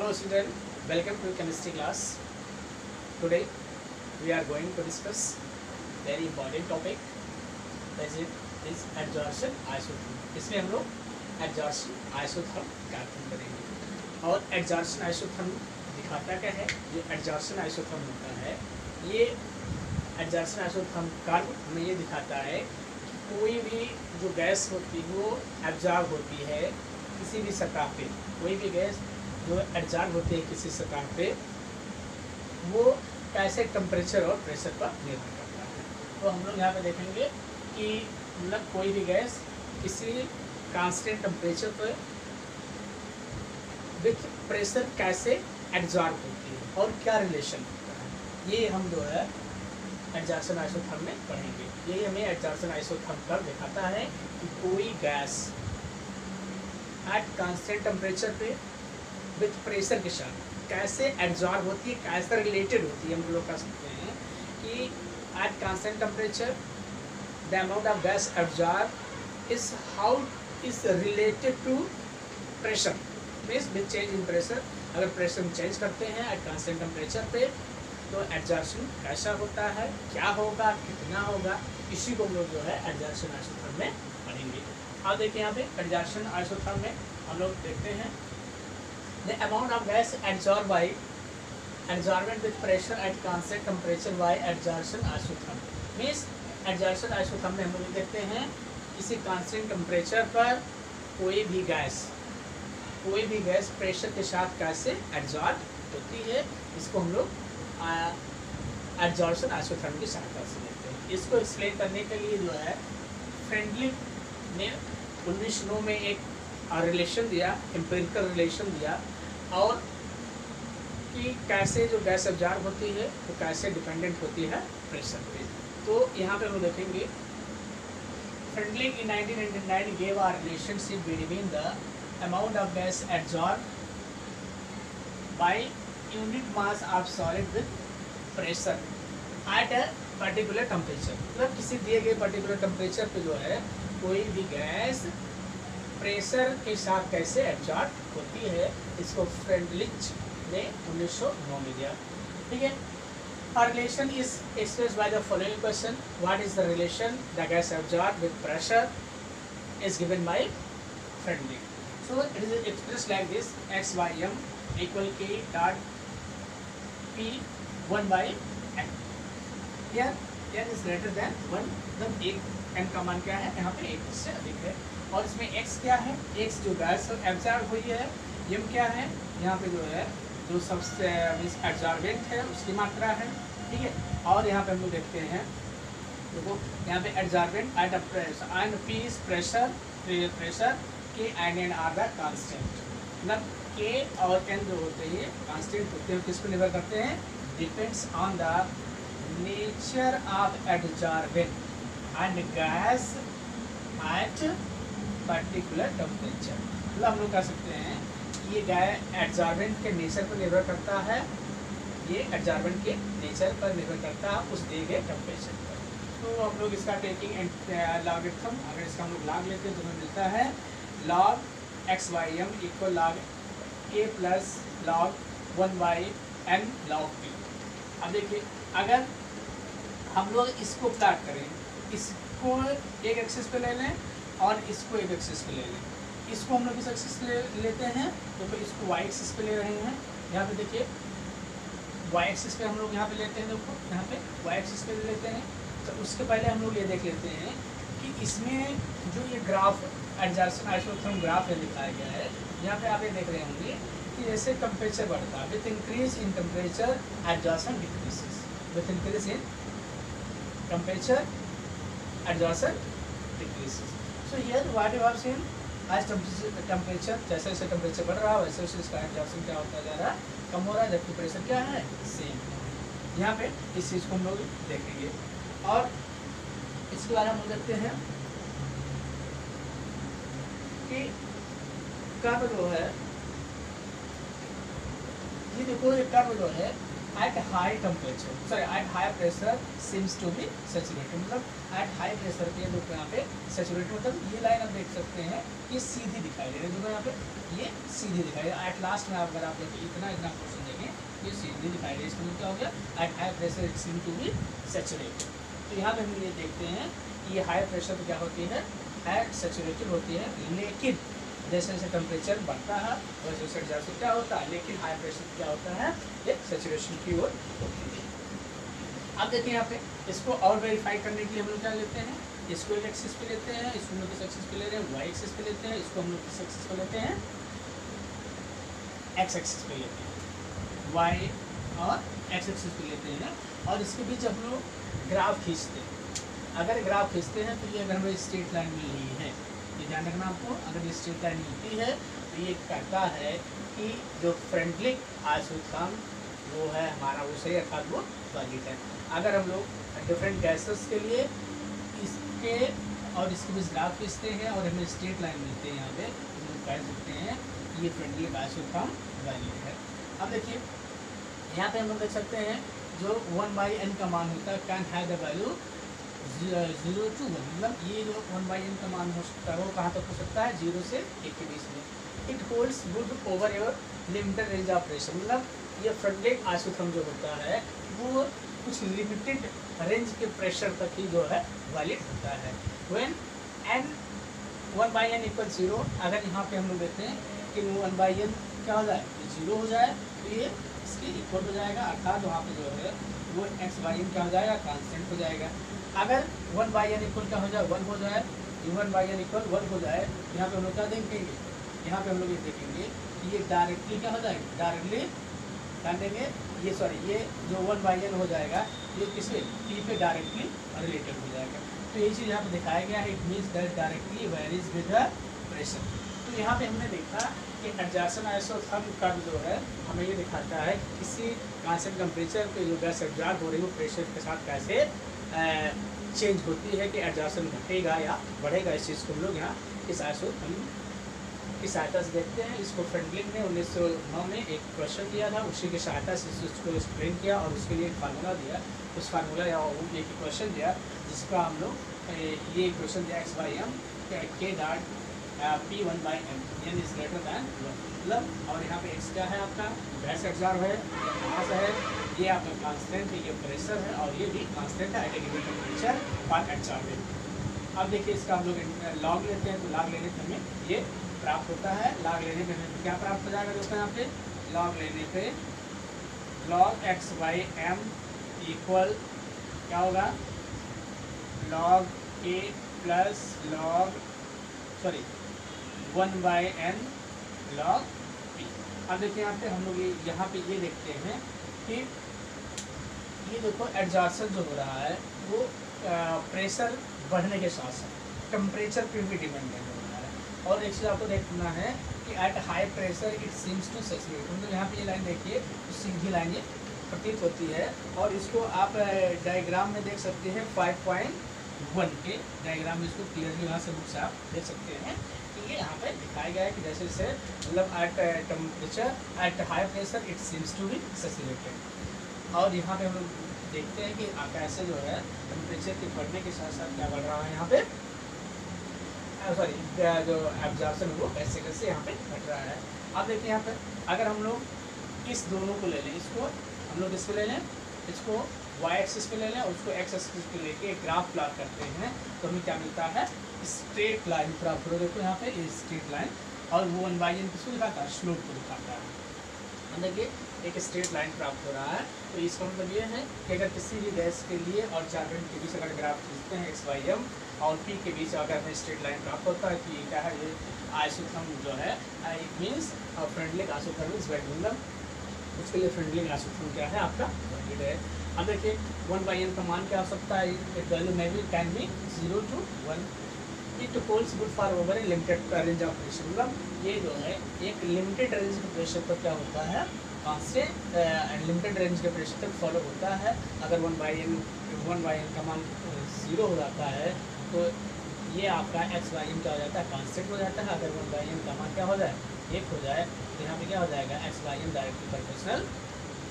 Hello student, welcome to chemistry class. Today we are going to discuss very important topic that is adsorption isotherm. इसमें हम लोग adsorption isotherm का अध्ययन करेंगे और adsorption isotherm दिखाता क्या है। ये adsorption isotherm होता है, ये adsorption isotherm कर्व हमें ये दिखाता है कि कोई भी जो गैस होती है वो एब्जॉर्ब होती है किसी भी सतह पे। कोई भी गैस जो एब्जॉर्ब होती है किसी सतह पे वो कैसे टेम्परेचर और प्रेशर पर निर्भर करता है। तो हम लोग यहाँ पे देखेंगे कि मतलब कोई भी गैस किसी कांस्टेंट टेम्परेचर पर विथ प्रेशर कैसे एब्जॉर्ब होती है और क्या रिलेशन होता है, ये हम जो है एडजॉर्प्शन आइसोथर्म में पढ़ेंगे। यही हमें एडजॉर्प्शन आइसोथर्म पर दिखाता है कि कोई गैस एट कांस्टेंट टेम्परेचर पे विथ प्रेशर के साथ कैसे एब्जॉर्ब होती है, कैसे रिलेटेड होती है। हम लोग कह सकते हैं कि at constant temperature the amount of gas absorb is how is related to pressure means with change in pressure. अगर प्रेशर में चेंज करते हैं एट कांस्टेंट टेम्परेचर पे तो एडजॉर्प्शन कैसा होता है, क्या होगा, कितना होगा, इसी को हम लोग जो है एडजॉर्प्शन आइसोथर्म में पढ़ेंगे। अब देखिए यहाँ पे एडजॉर्प्शन आइसोथर्म में हम लोग देखते हैं the amount of gas absorbed by adsorbent with pressure at constant temperature by adsorption isotherm means adsorption isotherm में हम लोग देखते हैं किसी कांस्टेंट टेम्परेचर पर कोई भी गैस प्रेशर के साथ कैसे एब्जॉर्ब होती है। इसको हम लोग एडजॉर्प्शन आइसोथर्म की सहायता से देखते हैं। इसको एक्सप्लेन करने के लिए जो है फ्रेंडली ने 1909 में एक रिलेशन दिया, एम्पिरिकल रिलेशन दिया और कि कैसे जो गैस एब्जॉर्ब होती है वो कैसे डिपेंडेंट होती है प्रेशर पे। तो यहाँ पे हम देखेंगे friendly in 1999 gave a relationship between the amount of gas absorb by unit mass of solid with pressure at a particular temperature. मतलब किसी दिए गए पर्टिकुलर टेम्परेचर पे जो है कोई भी गैस प्रेशर के साथ कैसे एब्जॉर्ब होती है, इसको फ्रेंडलिच ने 1909 में दिया। ठीक है। A relation is expressed by the following question: What is the relation the gas absorbed with pressure is given by Friendly. So it is expressed like this: x by m equal k dot p 1 by m. Here n is greater than 1, मतलब एक n का मान क्या है, यहाँ पे 1 से अधिक है। और इसमें x क्या है, x जो गैस एब्जॉर्ब हुई है, m क्या है, यहाँ पे जो है जो सबसे एब्जॉर्बेंट है उसकी मात्रा है। ठीक है। और यहाँ पे हम लोग देखते हैं देखो यहाँ पे absorbent at a pressure and p is pressure k and n are the constant. मतलब k और n जो होते हैं कांस्टेंट होते हैं, किस पर निर्भर करते हैं, depends on the nature of absorbent and gas at particular temperature. मतलब हम लोग कह सकते हैं कि ये एब्जॉर्बेंट के नेचर पर निर्भर करता है, ये एब्जॉर्बेंट के नेचर पर निर्भर करता है उस दिए गए टेम्परेचर पर। तो हम लोग इसका टेकिंग लॉगरिथम, अगर इसका हम लोग लॉग लेते हैं तो हमें मिलता है log x by m equal log a plus log 1 by n log p. अब देखिए अगर हम लोग इसको प्लॉट करें, इसको एक एक्सिस पे ले लें और इसको एक एक्सिस पे ले लें। इसको हम लोग किस एक्सिस पे लेते हैं, तो फिर इसको वाई एक्सिस पे ले रहे हैं। यहाँ पे देखिए वाई एक्सिस पे हम लोग यहाँ पे लेते हैं, देखो यहाँ पे वाई एक्सिस पे लेते हैं। तो उसके पहले हम लोग ये देख लेते हैं कि इसमें जो ये ग्राफ एडजॉर्प्शन आइसोथर्म ग्राफ है दिखाया गया है, यहाँ पे आप ये देख रहे होंगे कि जैसे टेम्परेचर बढ़ता है, with increase in temperature adsorption decreases, with increase in temperature adsorption decreases. So here what you have seen as temperature जैसे जैसे टेम्परेचर बढ़ रहा है वैसे वैसे इसका एब्जॉर्प्शन क्या होता जा रहा है, कम हो रहा है, जबकि प्रेशर क्या है, सेम है। यहाँ पे इस चीज़ को हम लोग देखेंगे और इसके बारे में हम देखते हैं कि कर्व जो है, ये देखो ये कर्व जो है at high temperature, sorry at high pressure seems to be saturated, मतलब एट हाई प्रेशर पे देखो यहाँ पे सैचुरेटेड, मतलब ये लाइन आप देख सकते हैं ये सीधी दिखाई दे रही है, देखो यहाँ पे ये सीधी दिखाई दे रही है। एट लास्ट में अगर आप देखिए इतना क्वेश्चन देखें ये सीधी दिखाई दे रही है, इसका मतलब क्या हो गया at high pressure it seem to be saturated. तो यहाँ पे हम ये देखते हैं कि ये हाई प्रेशर पे क्या होती है एट सैचुरेटेड होती है, लेकिन जैसे जैसे टेम्परेचर बढ़ता है वैसे वैसे एडजस्ट क्या होता है, लेकिन हाई प्रेशर क्या होता है ये सैचुरेशन की ओर होती है। अब देखिए यहाँ पे इसको और वेरीफाई करने के लिए हम लोग क्या लेते हैं, इसको एक एक्सिस पे लेते हैं, इसको हम लोग किस एक्सिस पे ले रहे हैं वाई एक्सिस पे लेते हैं, इसको हम लोग किस एक्सिस पे लेते हैं एक्स एक्सिस पे लेते हैं, वाई और एक्स एक्सिस पे लेते हैं। और इसके बीच हम लोग ग्राफ खींचते हैं। अगर ग्राफ खींचते हैं तो ये अगर हमें स्ट्रेट लाइन मिल रही है, ये ध्यान रखना आपको, अगर ये स्ट्रेट लाइन मिलती है तो ये कहता है कि जो फ्रेंडली आइसोथर्म वो है हमारा वो सही अर्थात वो वैलिड है। अगर हम लोग डिफरेंट गैसेस के लिए इसके और इसके बीच ग्राफ खींचते हैं और हमें स्ट्रेट लाइन मिलते हैं, यहाँ पे हम लोग कह सकते हैं ये फ्रेंडली आइसोथर्म वैलिड है। अब देखिए यहाँ पे हम लोग देख सकते हैं जो 1/n का मान होता है can have the value 0 to 1, मतलब ये जो 1/n का मान हो सकता है वो कहाँ तक हो सकता है 0 से 1 के बीच में। It holds good over your limited range of pressure, मतलब ये फ्रेंडली आइसोथर्म जो होता है वो कुछ लिमिटेड रेंज के प्रेशर तक ही जो है वैलिड होता है। व्हेन n 1/n = 0, अगर यहाँ पे हम लोग देखते हैं कि 1/n क्या हो जाए 0 हो जाए तो ये इसके इक्वल हो जाएगा, अर्थात वहाँ पे जो है वो x/n क्या हो जाएगा कांस्टेंट हो जाएगा। अगर 1/n इक्वल क्या हो जाए 1 हो जाए, 1/n इक्वल 1 हो जाए, यहाँ पे हम लोग क्या देखेंगे, यहाँ पे हम लोग ये देखेंगे कि ये डायरेक्टली क्या हो जाएगा, डायरेक्टली ध्यान देंगे ये सॉरी ये जो 1/n हो जाएगा ये किससे t पे डायरेक्टली रिलेटेड हो जाएगा। तो ये चीज़ यहाँ पे दिखाया गया है, it means that directly varies with the pressure. तो यहाँ पे हमने देखा कि एडजॉर्प्शन आइसोथर्म कर्व जो है हमें ये दिखाता है कि किसी कांस्टेंट टेम्परेचर पे जो गैस एब्जॉर्ब हो रही है वो प्रेशर के साथ कैसे चेंज होती है, कि एडजॉर्प्शन घटेगा या बढ़ेगा। इस चीज़ को हम लोग यहाँ इस आइसोथर्म की सहायता से देखते हैं। इसको फ्रेंडलिंग ने 1909 में एक क्वेश्चन दिया था, उसी की सहायता से उसको एक्सप्लेन किया और उसके लिए एक फार्मूला दिया, उस फार्मूला या एक क्वेश्चन दिया जिसका हम लोग ये क्वेश्चन दिया x/m k dot p1/m n is greater than 1, मतलब और यहाँ पे x क्या है आपका गैस एब्जॉर्ब है, मास है, ये आपका कांस्टेंट है, ये प्रेशर है और ये भी कांस्टेंट है एट ए गिवन टेम्परेचर पर एब्जॉर्ब। अब देखिए इसका हम लोग लॉग लेते हैं, तो लॉग लेने पे हमें ये प्राप्त होता है। लॉग लेने पे हमें क्या प्राप्त हो जाएगा दोस्तों, यहाँ पे लॉग लेने पे log x/m इक्वल क्या होगा log a plus log 1/n log p। अब देखिए यहाँ पे हम लोग यहाँ पे ये देखते हैं कि ये देखो एडजॉर्प्शन जो हो रहा है वो प्रेशर बढ़ने के साथ साथ टेम्परेचर पे भी डिपेंडेंट हो रहा है। और एक चीज़ आपको देखना है कि at high pressure it seems to saturate, मतलब यहाँ पे ये लाइन देखिए तो सीधी लाइन ये प्रतीत होती है और इसको आप डायग्राम में देख सकते हैं 5.1 के डायग्राम में इसको क्लियरली वहाँ से बुक से आप देख सकते हैं कि ये यहाँ पे दिखाया गया है कि जैसे जैसे मतलब at temperature at high pressure it seems to be saturated. और यहाँ पे हम लोग देखते हैं कि कैसे जो है टेम्परेचर के बढ़ने के साथ साथ क्या बढ़ रहा है यहाँ पे सॉरी जो एब्जॉर्प्शन वो कैसे कैसे यहाँ पे घट रहा है। अब देखिए यहाँ पे अगर हम लोग इस दोनों को ले लें, इसको हम लोग इस पे ले लें, इसको y एक्सिस पे ले लें और उसको x एक्सिस पे लेके ग्राफ प्लॉट करते हैं तो हमें क्या मिलता है स्ट्रेट लाइन प्राप्त हो। देखो यहाँ पे स्ट्रेट लाइन और वो 1/n किसको दिखाता है स्लोप को दिखाता है। देखिए एक स्ट्रेट लाइन प्राप्त हो रहा है। तो इसका मतलब ये है कि अगर किसी भी गैस के लिए और चार्बन के बीच अगर ग्राफ खींचते हैं x/m और p के बीच अगर हमें स्ट्रेट लाइन प्राप्त होता है कि क्या है ये आइसोथर्म जो है it means friendly isotherm is valid, मतलब उसके लिए फ्रेंडली आइसोथर्म क्या है आपका वैलिड है। अब देखिए 1/n का मान क्या हो सकता है, value may be can be 0 to 1। It holds good for over A limited range of pressure, मतलब ये जो है एक लिमिटेड रेंज के प्रेशर पर क्या होता है कांस्टेंट लिमिटेड रेंज के प्रेशर तक फॉलो होता है। अगर 1/n का मान 0 हो जाता है तो ये आपका x/m क्या हो जाता है कांस्टेंट हो जाता है। अगर 1/n का मान क्या हो जाए 1 हो जाए तो यहाँ पे क्या हो जाएगा x/m डायरेक्टली प्रोपोर्शनल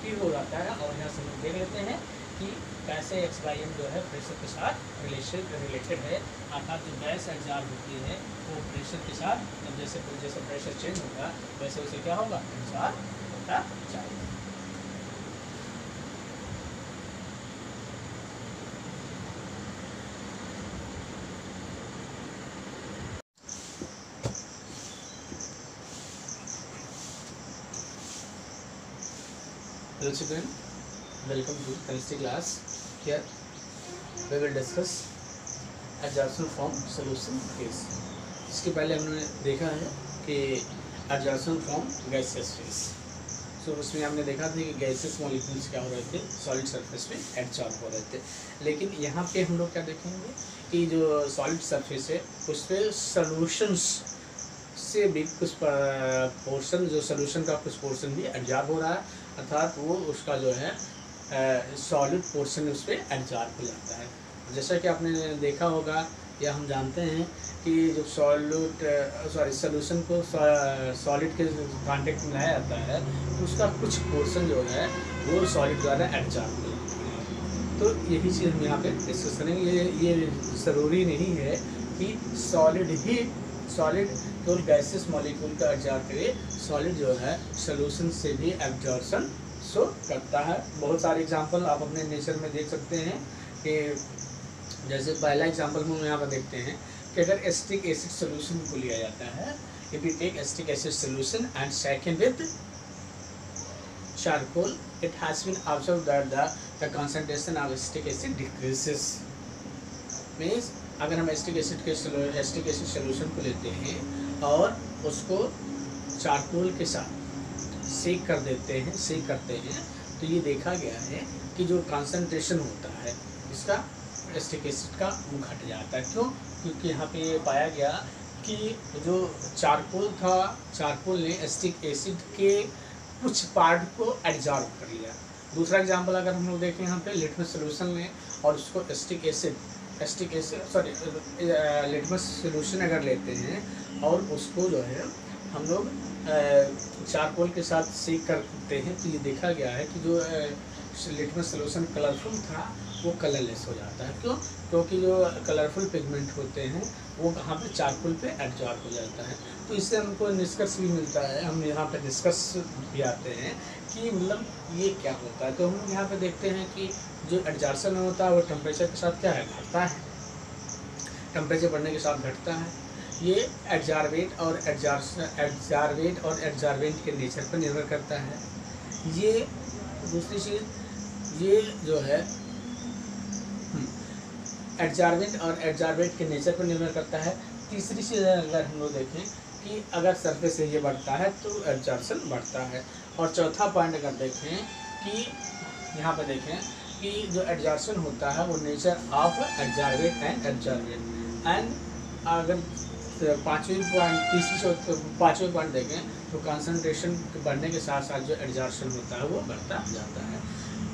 इफेक्टिव हो जाता है। और यहाँ से हम देख लेते हैं कि कैसे XYM जो है प्रेशर के साथ रिलेटेड है, अर्थात जो गैस एब्जॉर्ब होती है वो प्रेशर के साथ, जैसे जैसे प्रेशर चेंज होगा वैसे वैसे क्या होगा, एब्जॉर्ब होता जाएगा। Hello children, welcome to chemistry class. Here we will discuss adsorption from solution phase. इसके पहले हमने देखा है कि adsorption from gaseous phase. So उसमें हमने देखा था कि gaseous molecules क्या हो रहे थे, solid surface पे adsorb हो रहे थे। लेकिन यहाँ पे हम लोग क्या देखेंगे कि जो solid surface है उस पर solutions से भी कुछ पोर्शन, जो सोल्यूशन का कुछ पोर्शन भी एब्जॉर्ब हो रहा है, अर्थात वो उसका जो है सॉलिड पोर्शन उस पर एब्जॉर्ब हो जाता है। जैसा कि आपने देखा होगा या हम जानते हैं कि जब सोल्यूशन को सॉलिड के कांटेक्ट में लाया जाता है तो उसका कुछ पोर्शन जो है वो सॉलिड द्वारा एब्जॉर्ब हो जाता है। तो यही चीज़ हम यहाँ पे डिस्कस करेंगे। ये ज़रूरी नहीं है कि सॉलिड केवल गैसेस मॉलिक्यूल का एब्जॉर्ब करे, सॉलिड जो है सोल्यूशन से भी एब्जॉर्प्शन शो करता है। बहुत सारे एग्जांपल आप अपने नेचर में देख सकते हैं कि जैसे पहला एग्जांपल हम यहाँ पर देखते हैं कि अगर एसिटिक एसिड सोल्यूशन को लिया जाता है, if you take acetic acid solution and second with charcoal, it has been observed that the concentration of acetic acid decreases. Means अगर हम एसिटिक एसिड सोल्यूशन को लेते हैं और उसको चारकोल के साथ सेक करते हैं तो ये देखा गया है कि जो कंसंट्रेशन होता है इसका एसिटिक एसिड का वो घट जाता है। क्यों? क्योंकि यहाँ पे ये पाया गया कि जो चारकोल ने एसिटिक एसिड के कुछ पार्ट को एब्जॉर्ब कर लिया। दूसरा एग्जांपल अगर हम लोग देखें यहाँ पे लिटमस सोल्यूशन में और उसको लिटमस सोल्यूशन अगर लेते हैं और उसको जो है हम लोग चारकोल के साथ सेक करते हैं तो ये देखा गया है कि जो लिटमस सोल्यूशन कलरफुल था वो कलरलेस हो जाता है। क्यों? क्योंकि जो कलरफुल पिगमेंट होते हैं वो कहाँ पे, चारकोल पे एब्जॉर्ब हो जाता है। तो इससे हमको निष्कर्ष भी मिलता है, हम यहाँ पे डिस्कस भी आते हैं कि मतलब ये क्या होता है। तो हम यहाँ पे देखते हैं कि जो एब्जॉर्प्शन होता है वो टेम्परेचर के साथ क्या है, घटता है। टेम्परेचर बढ़ने के साथ घटता है। ये एब्जॉर्बेट और एब्जॉर्बेंट के नेचर पर निर्भर करता है। ये दूसरी चीज़ ये जो है एब्जॉर्बेंट और एब्जॉर्बेंट के नेचर पर निर्भर करता है। तीसरी चीज़ अगर हम लोग देखें कि अगर सरफेस एरिया बढ़ता है तो एब्जॉर्प्शन बढ़ता है। और चौथा पॉइंट अगर देखें कि यहाँ पर देखें कि जो एब्जॉर्प्शन होता है वो nature of absorbent and absorbent. And अगर पाँचवें पॉइंट देखें तो कंसंट्रेशन बढ़ने के साथ साथ जो एब्जॉर्प्शन होता है वो बढ़ता जाता है।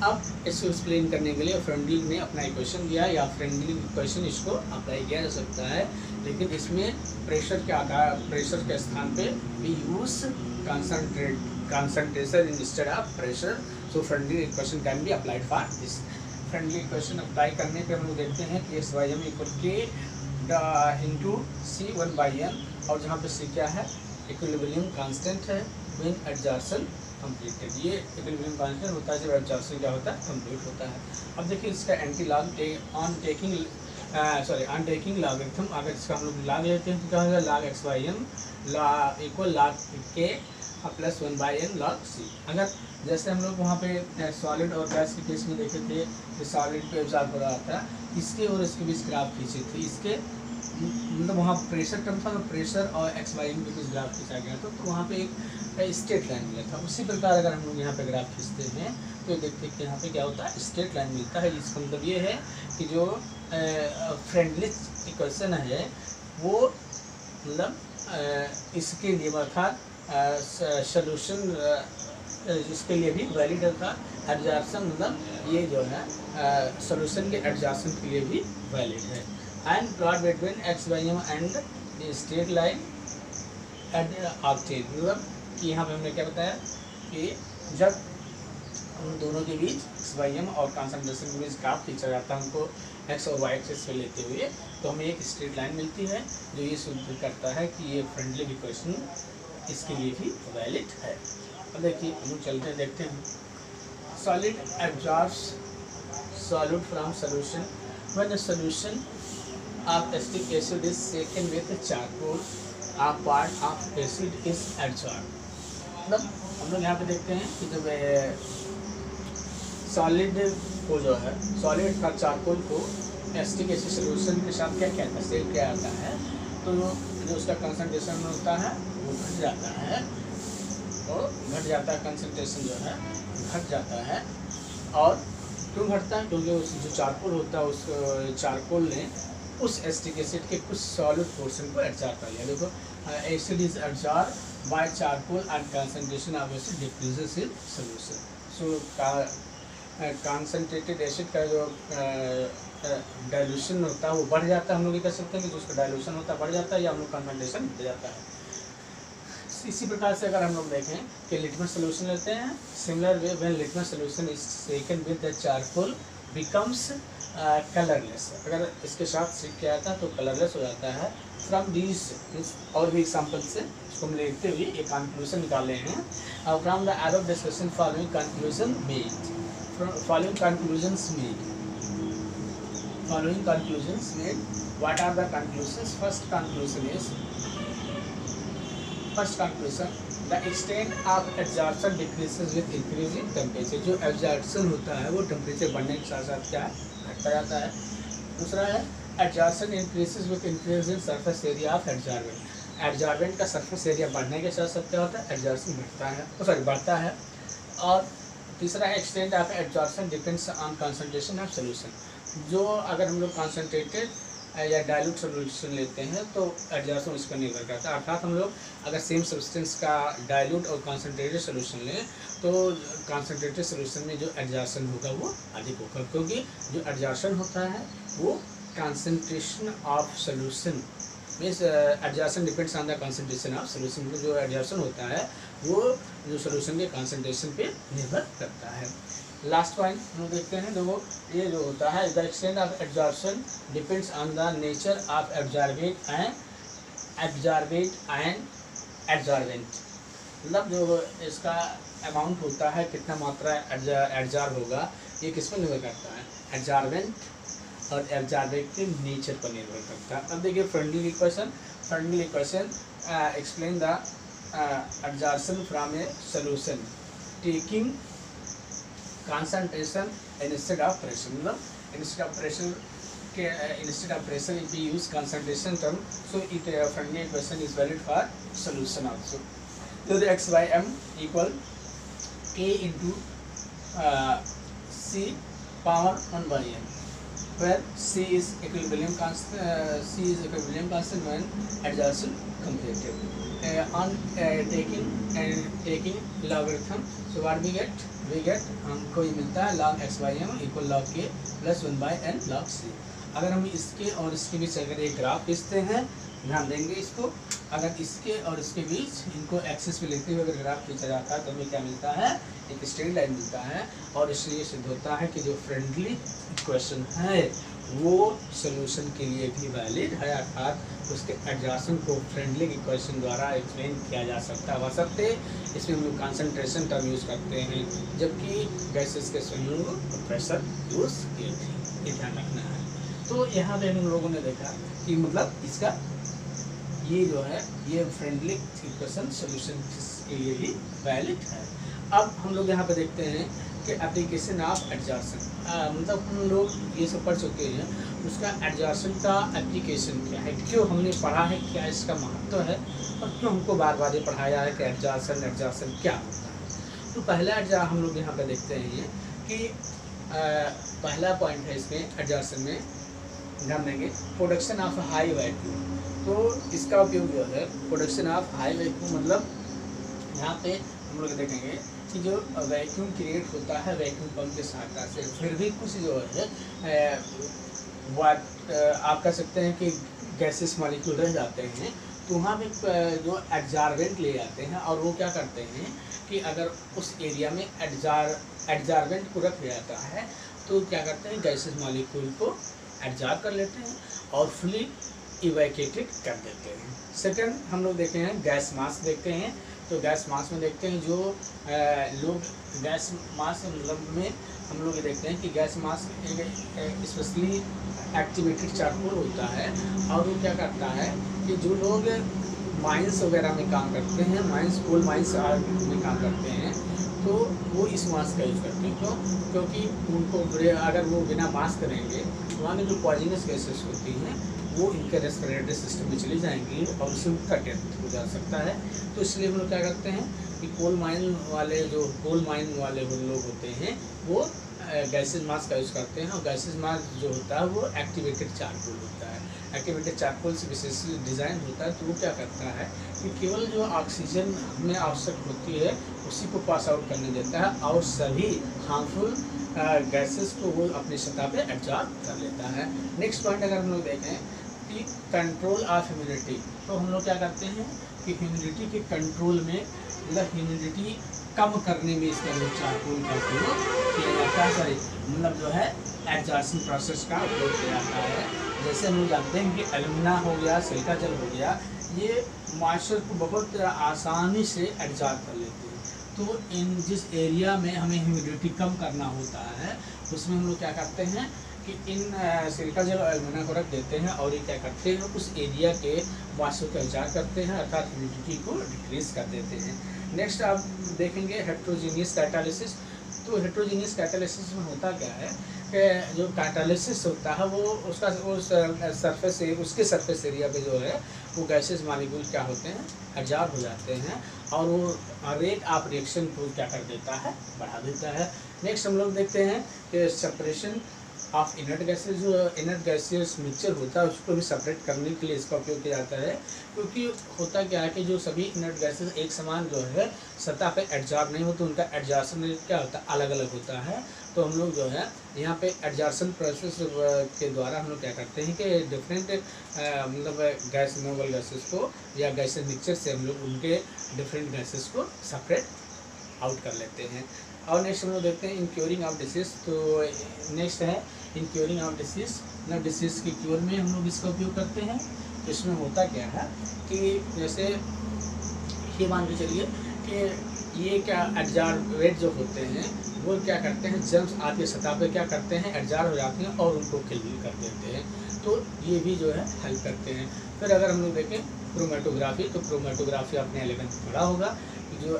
अब इसको एक्सप्लेन करने के लिए फ्रेंडली ने अपना इक्वेशन दिया या फ्रेंडली इक्वेशन इसको अप्लाई किया जा सकता है, लेकिन इसमें प्रेशर के स्थान पे we use concentration instead of pressure, so friendly equation can be applied for this. Friendly equation apply करने पे हम लोग देखते हैं कि XYM इक्वल के इंटू C1/n, और जहाँ पे C क्या है, इक्विलिब्रियम कांस्टेंट है व्हेन एब्जॉर्प्शन कंप्लीटेड। ये इक्विलिब्रियम कांस्टेंट होता है जब एब्जॉर्प्शन क्या होता है, कंप्लीट होता है। अब देखिए इसका anti log on taking logarithm, अगर इसका हम लोग लॉग लेते हैं तो क्या होगा, log XYM equal log K plus 1/n log C। अगर जैसे हम लोग वहाँ पे सॉलिड और गैस के केस में देखे थे कि सॉलिड पे एब्जॉर्ब हो रहा था, इसके और इसके बीच ग्राफ खींचे थे। इसके मतलब वहाँ प्रेशर कम था तो प्रेशर और XYM के बीच ग्राफ खींचा गया था, तो वहाँ पे एक स्ट्रेट लाइन मिला था। उसी प्रकार अगर हम लोग यहाँ पे ग्राफ खींचते हैं तो देखते हैं कि यहाँ पे क्या होता है, स्ट्रेट लाइन मिलता है। इसका मतलब ये है कि जो फ्रेंडली इक्वेशन है वो मतलब इसके लिए अर्थात सोल्यूशन इसके लिए भी वैलिड था। एब्जॉर्प्शन मतलब ये जो है सोल्यूशन के एब्जॉर्प्शन के लिए भी वैलिड है। And plot between XYM and straight line at octane, मतलब कि यहाँ पे हमने क्या बताया कि जब उन दोनों के बीच XYM और कंसंट्रेशन के बीच ग्राफ खींचा जाता है हमको x और y एक्सिस पे लेते हुए, तो हमें एक स्ट्रेट लाइन मिलती है जो ये सिद्ध करता है कि ये फ्रेंडली इक्वेशन इसके लिए भी वैलिड है। अब देखिए हम लोग चलते हैं, देखते हैं। Solid absorbs solid from solution when the solution of acetic acid is shaken with charcoal a part of acid is adsorbed। मतलब हम लोग यहाँ पे देखते हैं कि जब सॉलिड को जो है सॉलिड का चारकोल को एसिटिक एसिड सॉल्यूशन के साथ क्या कहता है, सेक किया जाता है, तो जो उसका कंसंट्रेशन होता है वो घट जाता है, और घट जाता है, कंसंट्रेशन जो है घट जाता है। और क्यों घटता है? क्योंकि उस जो चारकोल होता है उस चारकोल ने उस एसिटिक एसिड के कुछ सॉलिड पोर्शन को एब्जॉर्ब कर लिया। देखो acid is absorb by charcoal and concentration of acid decreases in solution. So concentrated acid का जो डाइल्यूशन होता है वो बढ़ जाता है। हम लोग ये कह सकते हैं कि जो उसका डाइल्यूशन होता है बढ़ जाता है, या हम लोग कंसंट्रेशन बढ़ जाता है। इसी प्रकार से अगर हम लोग देखें कि लिटमस सोल्यूशन लेते हैं, similar way when litmus solution is taken with the charcoal becomes colourless. अगर इसके साथ सीख किया जाता है तो कलरलेस हो जाता है। फ्रॉम दीज और भी एग्जाम्पल से इसको हम लेते हुए एक कंक्लूजन निकाले हैं। From the above discussion following conclusion made, following conclusions made, what are the conclusions? First conclusion, the extent of absorption decreases with increasing temperature। जो absorption होता है वो टेम्परेचर बढ़ने के साथ साथ क्या घटता जाता है। दूसरा है absorption increases with increasing surface area of adsorbent। adsorbent का surface area बढ़ने के साथ साथ क्या होता है, absorption घटता है, बढ़ता है। और तीसरा है extent of absorption depends on concentration of solution. जो अगर हम लोग कंसंट्रेटेड या डाइल्यूट सोल्यूशन लेते हैं तो एब्जॉर्प्शन उस पर निर्भर करता है। अर्थात हम लोग अगर सेम सब्सटेंस का डाइल्यूट और कंसंट्रेटेड सोल्यूशन लें तो कंसंट्रेटेड सोल्यूशन में जो एब्जॉर्प्शन होगा वो अधिक होगा, क्योंकि जो एब्जॉर्प्शन होता है वो concentration of solution means absorption depends on the concentration of solution. जो एब्जॉर्प्शन होता है वो जो सोल्यूशन के कंसंट्रेशन पे निर्भर करता है। लास्ट पॉइंट हम लोग देखते हैं, देखो ये जो होता है the extent of absorption depends on the nature of absorbent and absorbent. मतलब जो इसका अमाउंट होता है, कितना मात्रा एब्जॉर्ब होगा, ये किस पर निर्भर करता है, एब्जॉर्बेंट और एब्जॉर्बेंट के नेचर पर निर्भर करता है। अब देखिए friendly equation explain the absorption from a solution taking concentration instead of pressure। मतलब instead of pressure if we use concentration term, so it friendly equation is valid for solution also। So the XYM equal K into C power 1 by m, where C is equilibrium constant when adsorption completed। On taking logarithm, so what we get हमको ये मिलता है log XYM equal log K plus 1 by n log C। अगर हम इसके और इसके बीच अगर एक ग्राफ खींचते हैं, ध्यान देंगे इसको, अगर इसके और इसके बीच इनको एक्सिस पे लेते हुए अगर ग्राफ खींचा जाता है तो हमें क्या मिलता है, एक स्ट्रेट लाइन मिलता है। और इसलिए सिद्ध होता है कि जो फ्रेंडली इक्वेशन है वो सोल्यूशन के लिए भी वैलिड है, अर्थात उसके एब्जॉर्प्शन को फ्रेंडली इक्वेशन द्वारा एक्सप्लेन किया जा सकता है। वैसे इसमें हम लोग कंसंट्रेशन टर्म यूज़ करते हैं, जबकि गैसेस के समय प्रेशर यूज़ किए थे, ये ध्यान रखना है। तो यहाँ पे हम लोगों ने देखा कि मतलब इसका ये जो है ये फ्रेंडली इक्वेशन सोल्यूशन के लिए भी वैलिड है। अब हम लोग यहाँ पे देखते हैं कि एप्लीकेशन ऑफ एब्जॉर्प्शन, मतलब हम लोग ये सब पढ़ चुके हैं, उसका एब्जॉर्प्शन का एप्लीकेशन क्या है, क्यों हमने पढ़ा है, क्या इसका महत्व है, और क्यों हमको बार बार ये पढ़ाया है कि एब्जॉर्प्शन क्या होता है। तो पहला हम लोग यहाँ पे देखते हैं कि पहला पॉइंट है इसमें एब्जॉर्प्शन में, ध्यान देंगे प्रोडक्शन ऑफ हाई वैक्यूम। तो इसका उपयोग जो है प्रोडक्शन ऑफ हाई वैक्यूम, मतलब यहाँ पे हम लोग देखेंगे कि जो वैक्यूम क्रिएट होता है वैक्यूम पंप की सहायता से, फिर भी कुछ जो है आप कह सकते हैं कि गैसेस मॉलिक्यूल रह जाते हैं, तो वहाँ पे जो एडजार्वेंट ले जाते हैं और वो क्या करते हैं कि अगर उस एरिया में एडजार्वेंट को रख दिया जाता है तो क्या करते हैं, गैसेस मॉलिक्यूल को एडजार्व कर लेते हैं और फुली इवैक्यूएटेड कर देते हैं। सेकंड हम लोग देखते हैं गैस मास देखते हैं। तो गैस मास में देखते हैं जो लोग गैस मास मतलब में हम लोग ये देखते हैं कि गैस मास स्पेशली एक्टिवेटेड चारकोल होता है और वो क्या करता है कि जो लोग माइंस वगैरह में काम करते हैं, माइंस कोल माइंस में काम करते हैं, तो वो इस मास्क का यूज़ करते हैं। क्यों? क्योंकि उनको अगर वो बिना मास्क करेंगे तो वहाँ की जो पॉइजनस गैसेस होती हैं वो इनके रेस्पिरेटरी सिस्टम में चली जाएंगी और उससे उनका डेथ हो जा सकता है। तो इसलिए हम लोग क्या करते हैं कि कोल माइन वाले लोग होते हैं वो गैसेज मास्क का यूज़ करते हैं। और गैसेज मास्क जो होता है वो एक्टिवेटेड चारकोल होता है। एक्टिवेटेड चारकोल से विशेष डिज़ाइन होता है। तो वो क्या करता है कि केवल जो ऑक्सीजन हमें आवश्यक होती है उसी को पास आउट करने देता है और सभी हार्मफुल गैसेस को वो अपनी सतह पे एब्जॉर्ब कर लेता है। नेक्स्ट पॉइंट अगर हम लोग देखें कि कंट्रोल ऑफ ह्यूमिडिटी, तो हम लोग क्या करते हैं कि ह्यूमिडिटी के कंट्रोल में मतलब ह्यूमिडिटी कम करने में इसका जो चारकोल का उपयोग किया जाता है, मतलब जो है एडजॉर्प्शन प्रोसेस का उपयोग किया जाता है। जैसे हम लोग जानते हैं कि एल्यूमिना हो गया, सिलिका जल हो गया, ये मॉइस्चर को बहुत आसानी से एडजॉर्ब कर लेते हैं। तो इन जिस एरिया में हमें ह्यूमिडिटी कम करना होता है उसमें हम लोग क्या करते हैं कि इन सिलिका जल और एल्यूमिना को रख देते हैं और ये क्या करते हैं उस एरिया के मॉइस्चर को एब्जॉर्ब करते हैं अर्थात ह्यूमिडिटी को डिक्रीज कर देते हैं। नेक्स्ट आप देखेंगे हेट्रोजीनियस कैटालिसिस। तो हेट्रोजीनियस कैटालिसिस में होता क्या है कि जो कैटालिसिस होता है वो उसका उस सरफेस उसके सरफेस एरिया पे जो है वो गैसेस मॉलिक्यूल क्या होते हैं एब्जॉर्ब हो जाते हैं और वो रेट ऑफ रिएक्शन को क्या कर देता है बढ़ा देता है। नेक्स्ट हम लोग देखते हैं कि सेपरेशन ऑफ इनर्ट गैसेज, जो इनर्ट गैसेस मिक्सचर होता है उसको भी सेपरेट करने के लिए इसका उपयोग किया जाता है। क्योंकि होता क्या है कि जो सभी इनर्ट गैसेस एक समान जो है सतह पे एडजॉर्ब नहीं होते, उनका एडजॉर्प्शन क्या होता है अलग अलग होता है। तो हम लोग जो है यहाँ पे एडजॉर्प्शन प्रोसेस के द्वारा हम लोग क्या करते हैं कि डिफरेंट मतलब गैस नोबल गैसेस को या गैसेस मिक्सचर से हम लोग उनके डिफरेंट गैसेस को सेपरेट आउट कर लेते हैं। और नेक्स्ट हम लोग देखते हैं इन क्योरिंग ऑफ डिसीज। तो नेक्स्ट है इन क्योरिंग ऑफ डिसीज, मतलब डिसीज़ की क्योर में हम लोग इसका उपयोग करते हैं। तो इसमें होता क्या है कि जैसे ये मान के चलिए कि ये क्या एडजॉर्बेंट जो होते हैं वो क्या करते हैं जर्म्स आपके सतह पे क्या करते हैं एडजॉर्ब हो जाते हैं और उनको किल कर देते हैं। तो ये भी जो है हेल्प करते हैं। फिर अगर हम लोग देखें क्रोमेटोग्राफी, तो क्रोमेटोग्राफी आपने 11th पढ़ा होगा। जो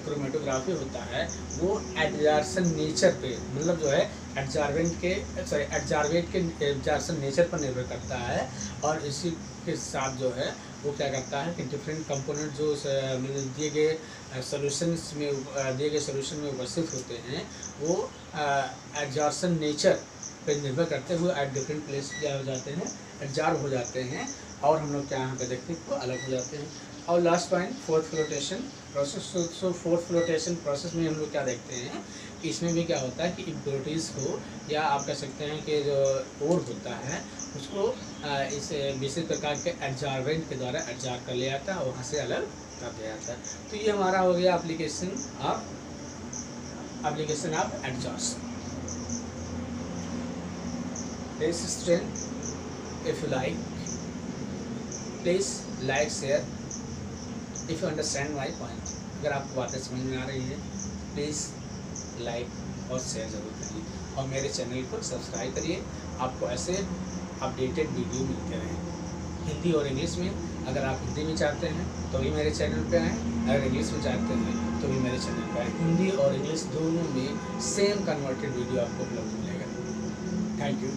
क्रोमेटोग्राफी होता है वो एडजॉर्प्शन नेचर पे मतलब जो है एडजॉर्बेंट के एडजॉर्प्शन नेचर पर निर्भर करता है। और इसी के साथ जो है वो क्या करता है कि डिफरेंट कंपोनेंट जो दिए गए सॉल्यूशन में उपस्थित होते हैं वो एडजॉर्प्शन नेचर पर निर्भर करते हुए एट डिफरेंट प्लेस क्या हो जाते हैं एडजॉर्ब हो जाते हैं और हम लोग क्या यहाँ पे देखते हैं वो अलग हो जाते हैं। और last point fourth flotation process. So fourth flotation process में हम लोग क्या देखते हैं कि इसमें भी क्या होता है कि इम्प्योरिटीज़ को या आप कह सकते हैं कि जो ओर होता है उसको इस विशेष प्रकार के एडजॉर्बेंट के द्वारा एडजॉर्ब कर लिया जाता है और वहाँ से अलग कर दिया जाता है। तो ये हमारा हो गया application of adsorption. Please student, if you like, please like, share. If you understand my point, अगर आपको बातें समझ में आ रही है प्लीज़ लाइक और शेयर ज़रूर करिए और मेरे चैनल को सब्सक्राइब करिए। आपको ऐसे अपडेटेड वीडियो मिलते रहें हिंदी और इंग्लिश में। अगर आप हिंदी में चाहते हैं तो भी मेरे चैनल पे आएँ, अगर इंग्लिश में चाहते हैं तो भी मेरे चैनल पे आएँ। हिंदी और इंग्लिश दोनों में सेम कन्वर्टेड वीडियो आपको उपलब्ध मिलेगा। Thank you.